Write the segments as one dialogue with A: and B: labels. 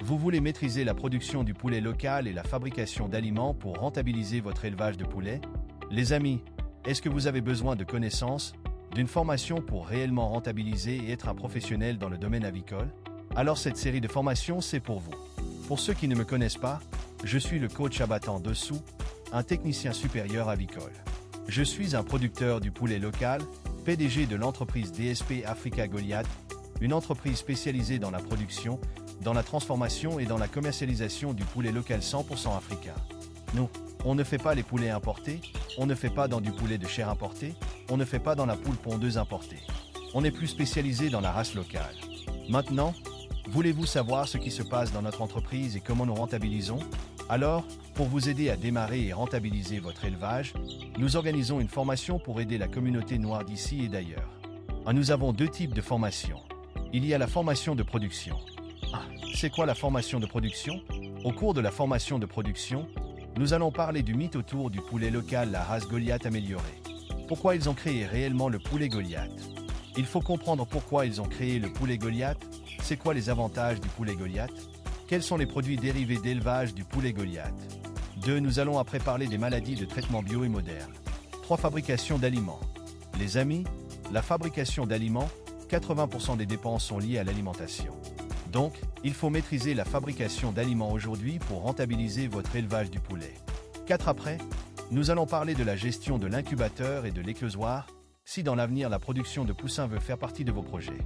A: Vous voulez maîtriser la production du poulet local et la fabrication d'aliments pour rentabiliser votre élevage de poulet? Les amis, est-ce que vous avez besoin de connaissances, d'une formation pour réellement rentabiliser et être un professionnel dans le domaine avicole? Alors cette série de formations, c'est pour vous. Pour ceux qui ne me connaissent pas, je suis le coach abattant dessous, un technicien supérieur avicole. Je suis un producteur du poulet local, PDG de l'entreprise DSP Africa Goliath, une entreprise spécialisée dans la production, dans la transformation et dans la commercialisation du poulet local 100% africain. Nous, on ne fait pas les poulets importés, on ne fait pas dans du poulet de chair importé, on ne fait pas dans la poule pondeuse importée. On est plus spécialisé dans la race locale. Maintenant, voulez-vous savoir ce qui se passe dans notre entreprise et comment nous rentabilisons? Alors, pour vous aider à démarrer et rentabiliser votre élevage, nous organisons une formation pour aider la communauté noire d'ici et d'ailleurs. Nous avons deux types de formations. Il y a la formation de production. C'est quoi la formation de production? Au cours de la formation de production, nous allons parler du mythe autour du poulet local, la race Goliath améliorée. Pourquoi ils ont créé réellement le poulet Goliath? Il faut comprendre pourquoi ils ont créé le poulet Goliath. C'est quoi les avantages du poulet Goliath? Quels sont les produits dérivés d'élevage du poulet Goliath? 2. Nous allons après parler des maladies de traitement bio et moderne. 3. Fabrication d'aliments. Les amis, la fabrication d'aliments, 80% des dépenses sont liées à l'alimentation. Donc, il faut maîtriser la fabrication d'aliments aujourd'hui pour rentabiliser votre élevage du poulet. 4. Après, nous allons parler de la gestion de l'incubateur et de l'éclosoir, si dans l'avenir la production de poussins veut faire partie de vos projets.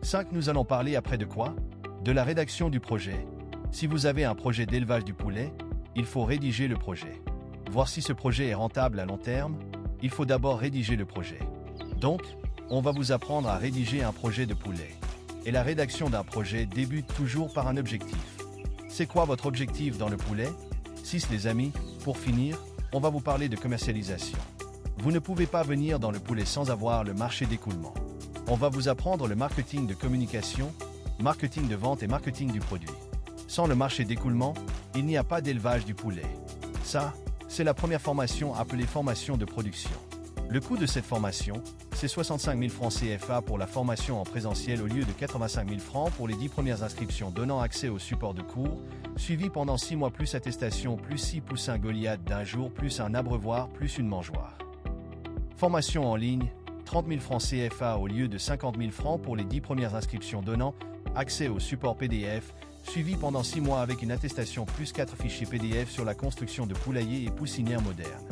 A: 5. Nous allons parler après de quoi? De la rédaction du projet. Si vous avez un projet d'élevage du poulet, il faut rédiger le projet. Voir si ce projet est rentable à long terme, il faut d'abord rédiger le projet. Donc, on va vous apprendre à rédiger un projet de poulet. Et la rédaction d'un projet débute toujours par un objectif. C'est quoi votre objectif dans le poulet? 6. Les amis, pour finir, on va vous parler de commercialisation. Vous ne pouvez pas venir dans le poulet sans avoir le marché d'écoulement. On va vous apprendre le marketing de communication, marketing de vente et marketing du produit. Sans le marché d'écoulement, il n'y a pas d'élevage du poulet. Ça, c'est la première formation appelée formation de production. Le coût de cette formation, c'est 65 000 francs CFA pour la formation en présentiel au lieu de 85 000 francs pour les 10 premières inscriptions donnant accès au support de cours, suivi pendant 6 mois plus attestation plus 6 poussins Goliath d'un jour plus un abreuvoir plus une mangeoire. Formation en ligne, 30 000 francs CFA au lieu de 50 000 francs pour les 10 premières inscriptions donnant accès au support PDF, suivi pendant 6 mois avec une attestation plus 4 fichiers PDF sur la construction de poulaillers et poussinières modernes.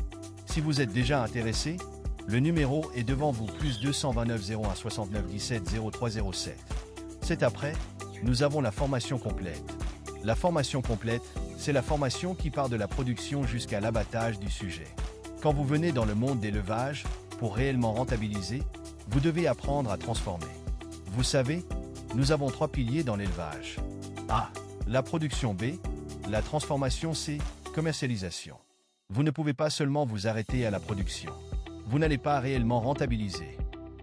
A: Si vous êtes déjà intéressé, le numéro est devant vous, plus 229 01 69 17 0307. C'est après, nous avons la formation complète. La formation complète, c'est la formation qui part de la production jusqu'à l'abattage du sujet. Quand vous venez dans le monde d'élevage, pour réellement rentabiliser, vous devez apprendre à transformer. Vous savez, nous avons 3 piliers dans l'élevage. A. La production. B. La transformation. C. Commercialisation. Vous ne pouvez pas seulement vous arrêter à la production. Vous n'allez pas réellement rentabiliser.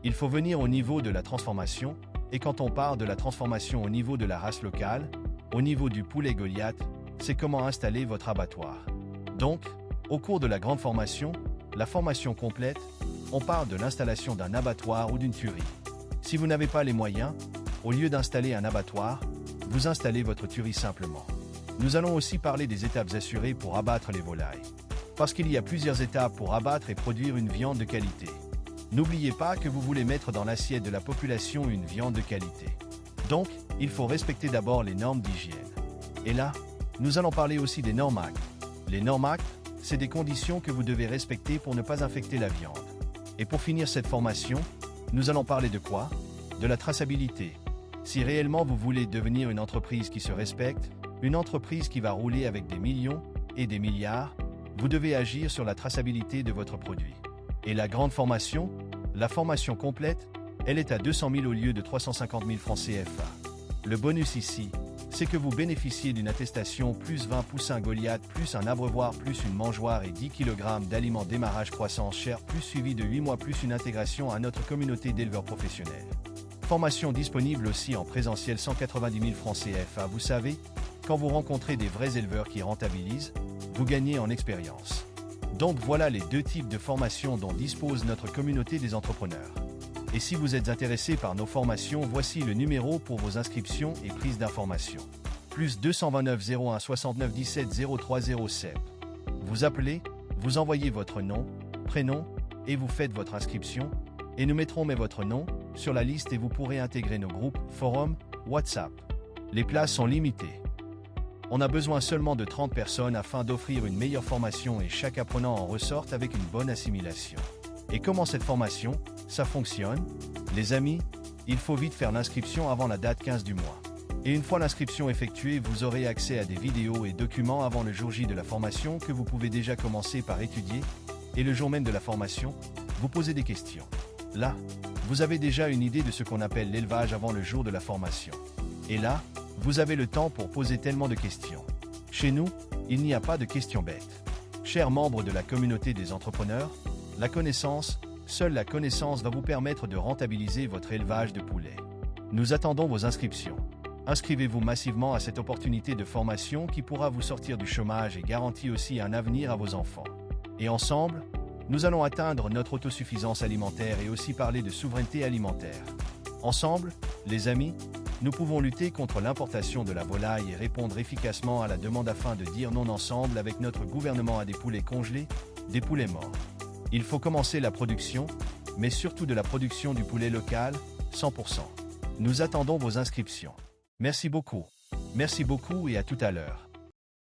A: Il faut venir au niveau de la transformation, et quand on parle de la transformation au niveau de la race locale, au niveau du poulet Goliath, c'est comment installer votre abattoir. Donc, au cours de la grande formation, la formation complète, on parle de l'installation d'un abattoir ou d'une tuerie. Si vous n'avez pas les moyens, au lieu d'installer un abattoir, vous installez votre tuerie simplement. Nous allons aussi parler des étapes assurées pour abattre les volailles. Parce qu'il y a plusieurs étapes pour abattre et produire une viande de qualité. N'oubliez pas que vous voulez mettre dans l'assiette de la population une viande de qualité. Donc, il faut respecter d'abord les normes d'hygiène. Et là, nous allons parler aussi des normes ACT. Les normes ACT, c'est des conditions que vous devez respecter pour ne pas infecter la viande. Et pour finir cette formation, nous allons parler de quoi? De la traçabilité. Si réellement vous voulez devenir une entreprise qui se respecte, une entreprise qui va rouler avec des millions et des milliards, vous devez agir sur la traçabilité de votre produit. Et la grande formation, la formation complète, elle est à 200 000 au lieu de 350 000 francs CFA. Le bonus ici, c'est que vous bénéficiez d'une attestation plus 20 poussins Goliath plus un abreuvoir plus une mangeoire et 10 kg d'aliments démarrage croissance chair plus suivi de 8 mois plus une intégration à notre communauté d'éleveurs professionnels. Formation disponible aussi en présentiel 190 000 francs CFA. Vous savez, quand vous rencontrez des vrais éleveurs qui rentabilisent, vous gagnez en expérience. Donc voilà les deux types de formations dont dispose notre communauté des entrepreneurs. Et si vous êtes intéressé par nos formations, voici le numéro pour vos inscriptions et prises d'informations. plus 229 01 69 17 0307. Vous appelez, vous envoyez votre nom, prénom, et vous faites votre inscription, et nous mettrons votre nom sur la liste et vous pourrez intégrer nos groupes, forums, WhatsApp. Les places sont limitées. On a besoin seulement de 30 personnes afin d'offrir une meilleure formation et chaque apprenant en ressorte avec une bonne assimilation. Et comment cette formation, ça fonctionne? Les amis, il faut vite faire l'inscription avant la date 15 du mois. Et une fois l'inscription effectuée, vous aurez accès à des vidéos et documents avant le jour J de la formation que vous pouvez déjà commencer par étudier, et le jour même de la formation, vous posez des questions. Là, vous avez déjà une idée de ce qu'on appelle l'élevage avant le jour de la formation. Et là, vous avez le temps pour poser tellement de questions. Chez nous, il n'y a pas de questions bêtes. Chers membres de la communauté des entrepreneurs, seule la connaissance va vous permettre de rentabiliser votre élevage de poulets. Nous attendons vos inscriptions. Inscrivez-vous massivement à cette opportunité de formation qui pourra vous sortir du chômage et garantit aussi un avenir à vos enfants. Et ensemble, nous allons atteindre notre autosuffisance alimentaire et aussi parler de souveraineté alimentaire. Ensemble, les amis, nous pouvons lutter contre l'importation de la volaille et répondre efficacement à la demande afin de dire non ensemble avec notre gouvernement à des poulets congelés, des poulets morts. Il faut commencer la production, mais surtout de la production du poulet local, 100%. Nous attendons vos inscriptions. Merci beaucoup et à tout à l'heure.